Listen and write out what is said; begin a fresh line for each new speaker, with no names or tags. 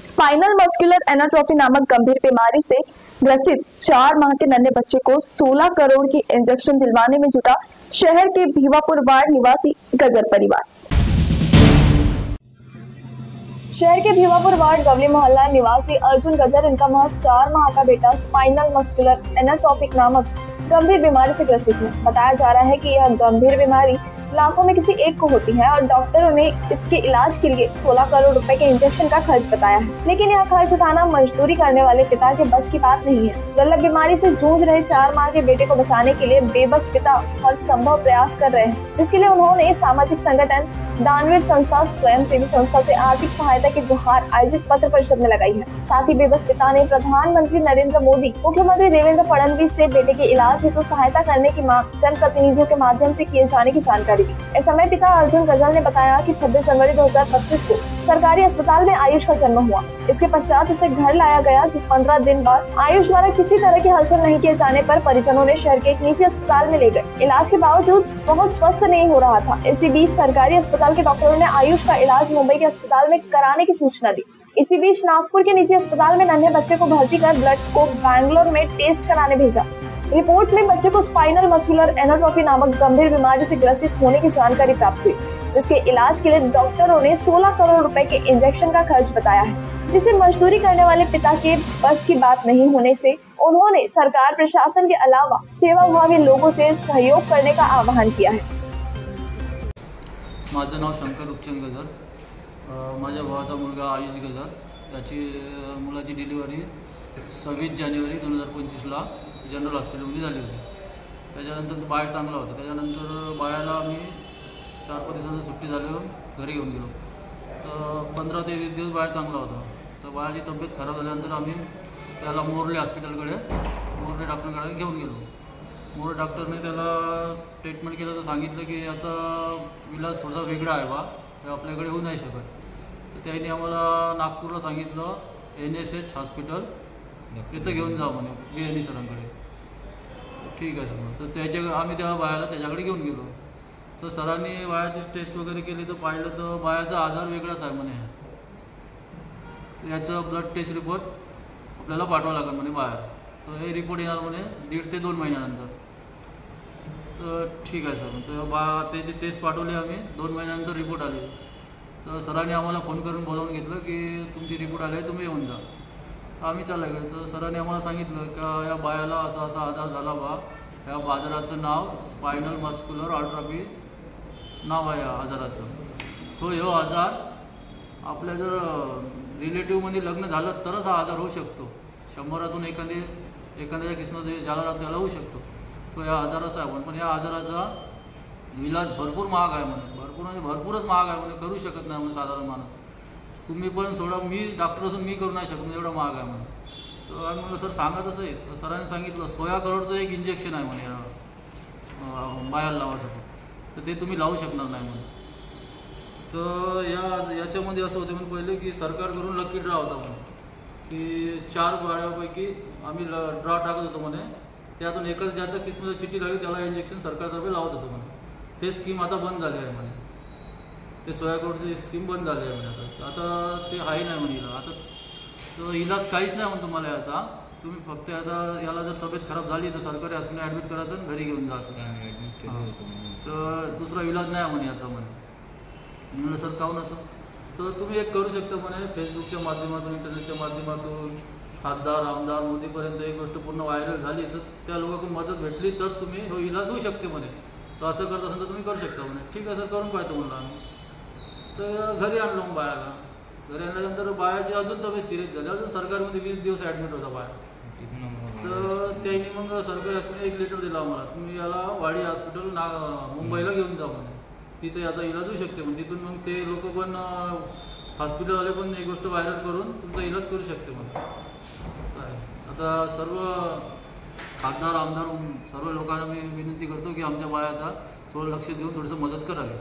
Spinal muscular एनाट्रोफी नामक गंभीर बीमारी से ग्रसित 4 माह के नन्हे बच्चे को 16 करोड़ की इंजेक्शन दिलवाने में जुटा शहर के भीवापुर वार्ड निवासी गजर परिवार। शहर के भीवापुर वार्ड गवली मोहल्ला निवासी अर्जुन गजर इनका महज 4 माह का बेटा स्पाइनल मस्कुलर एनाट्रोफी नामक गंभीर बीमारी से ग्रसित है। बताया जा रहा है कि यह गंभीर बीमारी लाखों में किसी एक को होती है और डॉक्टरों ने इसके इलाज के लिए 16 करोड़ रुपए के इंजेक्शन का खर्च बताया है, लेकिन यह खर्च उठाना मजदूरी करने वाले पिता के बस की बात नहीं है। दुर्लभ बीमारी से जूझ रहे 4 माह के बेटे को बचाने के लिए बेबस पिता हर संभव प्रयास कर रहे हैं, जिसके लिए उन्होंने सामाजिक संगठन, दानवीर संस्था, स्वयंसेवी संस्था से आर्थिक सहायता की गुहार आयोजित पत्र परिषद में लगाई है। साथ ही बेबस पिता ने प्रधानमंत्री नरेंद्र मोदी, मुख्यमंत्री देवेंद्र फडणवीस से बेटे के इलाज हेतु सहायता करने की मांग जनप्रतिनिधियों के माध्यम से किए जाने की जानकारी दी। इस समय पिता अर्जुन गजर ने बताया कि 26 जनवरी 2025 को सरकारी अस्पताल में आयुष का जन्म हुआ। इसके पश्चात उसे घर लाया गया, जिस 15 दिन बाद आयुष द्वारा किसी तरह की हलचल नहीं किए जाने पर परिजनों ने शहर के एक निजी अस्पताल में ले गए। इलाज के बावजूद बहुत स्वस्थ नहीं हो रहा था। इसी बीच सरकारी अस्पताल के डॉक्टरों ने आयुष का इलाज मुंबई के अस्पताल में कराने की सूचना दी। इसी बीच नागपुर के निजी अस्पताल में नन्हे बच्चे को भर्ती कर ब्लड को बैंगलोर में टेस्ट कराने भेजा। रिपोर्ट में बच्चे को स्पाइनल मस्कुलर एनाट्रोफी नामक गंभीर बीमारी से ग्रसित होने की जानकारी प्राप्त हुई, जिसके इलाज के लिए डॉक्टरों ने 16 करोड़ रुपए के इंजेक्शन का खर्च बताया है, जिसे मजदूरी करने वाले पिता के बस की बात नहीं होने से उन्होंने सरकार, प्रशासन के अलावा सेवाभावी लोगों से सहयोग करने का आह्वान किया है।
माझं नाव शंकर रूपचंद गजर, माझ्या भावाचा मुलगा आयुष गजर, त्याची मुलाची डिलिव्हरी 26 जानेवारी 2025ला जनरल हॉस्पिटलमध्ये झाली होती। त्याच्यानंतर बाळ चांगला होता। त्याच्यानंतर बाळाला आम्ही 4-5 दिवसांची सुट्टी झाल्यावर घरी घेऊन गेलो, तर 15 ते 20 दिवस बाळ चांगला होता। तर बाळाची तब्येत खराब झाल्यानंतर आम्ही त्याला मोर्ले हॉस्पिटलकडे, मोर्ले डॉक्टरकडे घेऊन गेलो। मोर्ले डॉक्टरने त्याला ट्रीटमेंट केलं, तर सांगितलं की याचा इलाज थोडासा वेगळा आहे बा, हे आपल्याकडे होऊ नाही शकत। तर त्यांनी आम्हाला नागपूरला सांगितलं NSH हॉस्पिटल इथं घेऊन जा म्हणे, BNE सरांकडे। ठीक आहे सर, तर आम्ही त्या बाळाला त्याच्याकडे घेऊन गेलो। तर सरांनी बाळाची टेस्ट वगैरे केली, तर पाहिलं तर बाळाचा आजार वेगळाच आहे म्हणे। याचं ब्लड टेस्ट रिपोर्ट आपल्याला पाठवावं लागेल म्हणे बाळा, तर हे रिपोर्ट येणार म्हणे 1.5 ते 2 महिन्यानंतर। तर ठीक आहे सर, तर त्याची टेस्ट पाठवली आम्ही, 2 महिन्यानंतर रिपोर्ट आले। तर सरांनी आम्हाला फोन करून बोलावून घेतलं की तुमची रिपोर्ट आली आहे, तुम्ही येऊन जा। आम्ही चालला गेलो, तर सरांनी आम्हाला सांगितलं का या बाळाला असा असा आजार झाला बा, या आजाराचं नाव स्पाइनल मस्कुलर एनाट्रोफी नाव आहे या आजाराचं। तो ह्यो आजार आपल्या जर रिलेटिव्हमध्ये लग्न झालं तरच हा आजार होऊ शकतो। 100तून एखाद्या किस्मत ज्याला त्याला होऊ शकतो। तो या आजाराचा आहे, पण या आजाराचा इलाज भरपूर महाग आहे म्हणे, भरपूरच महाग आहे म्हणे, करू शकत नाही म्हणे साधारण माणूस। तुम्ही पण सोडा, मी डॉक्टर असून मी करू नाही शकत म्हणजे एवढं महाग आहे म्हणे। तर आम्ही म्हणलं सर सांगा तसं आहे। तर सरांनी सांगितलं 16 करोडचं एक इंजेक्शन आहे म्हणे बाळाला लावासाठी, तर ते तुम्ही लावू शकणार नाही म्हणे। तर याच्यामध्ये असं होतं म्हणे पहिले की सरकारकडून लकी ड्रा होता म्हणे, की 4 बाळापैकी आम्ही ड्रा टाकत होतो म्हणे, त्यातून एकच ज्याच्या किस्मत चिठ्ठी लागली त्याला इंजेक्शन सरकारतर्फे लावत होतं म्हणे। ते स्कीम आता बंद झाली आहे म्हणे, ते 16 करोडची स्कीम बंद झाली आहे म्हणे। आता ते आहे नाही म्हणे आता, तर इलाज काहीच नाही म्हणून तुम्हाला याचा, तुम्ही फक्त याला जर तब्येत खराब झाली तर सरकारी हॉस्पिटल ॲडमिट करायचं आणि घरी घेऊन जायचं, तर दुसरा इलाज नाही म्हणे याचा म्हणे। म्हणलं सर काहून असं? तर तुम्ही एक करू शकता म्हणे, फेसबुकच्या माध्यमातून, इंटरनेटच्या माध्यमातून खासदार, आमदार, मोदीपर्यंत एक गोष्ट पूर्ण व्हायरल झाली, तर त्या लोकांकडून मदत भेटली तर तुम्ही हो इलाज होऊ शकते म्हणे। तर असं करत असेल तर तुम्ही करू शकता म्हणे। ठीक आहे सर, करून पाहतो म्हणलं आम्ही। तर घरी आणलो मग बाळाला। घरी आणल्यानंतर बाळाची अजून तब्येत सिरियस झाली, अजून सरकारमध्ये 20 दिवस ॲडमिट होता बाळ। तर त्यांनी मग सरकारी हॉस्पिटल एक लेटर दिला आम्हाला, तुम्ही याला वाडी हॉस्पिटल मुंबईला घेऊन जा म्हणे, तिथे याचा इलाज होऊ शकते म्हणे। तिथून मग ते लोक पण हॉस्पिटलवाले पण एक गोष्ट व्हायरल करून तुमचा इलाज करू शकते म्हणे। असं आहे। आता सर्व खासदार, आमदार, सर्व लोकांना मी विनंती करतो की आमच्या बाळाचा थोडं लक्ष देऊन थोडंसं मदत करावी।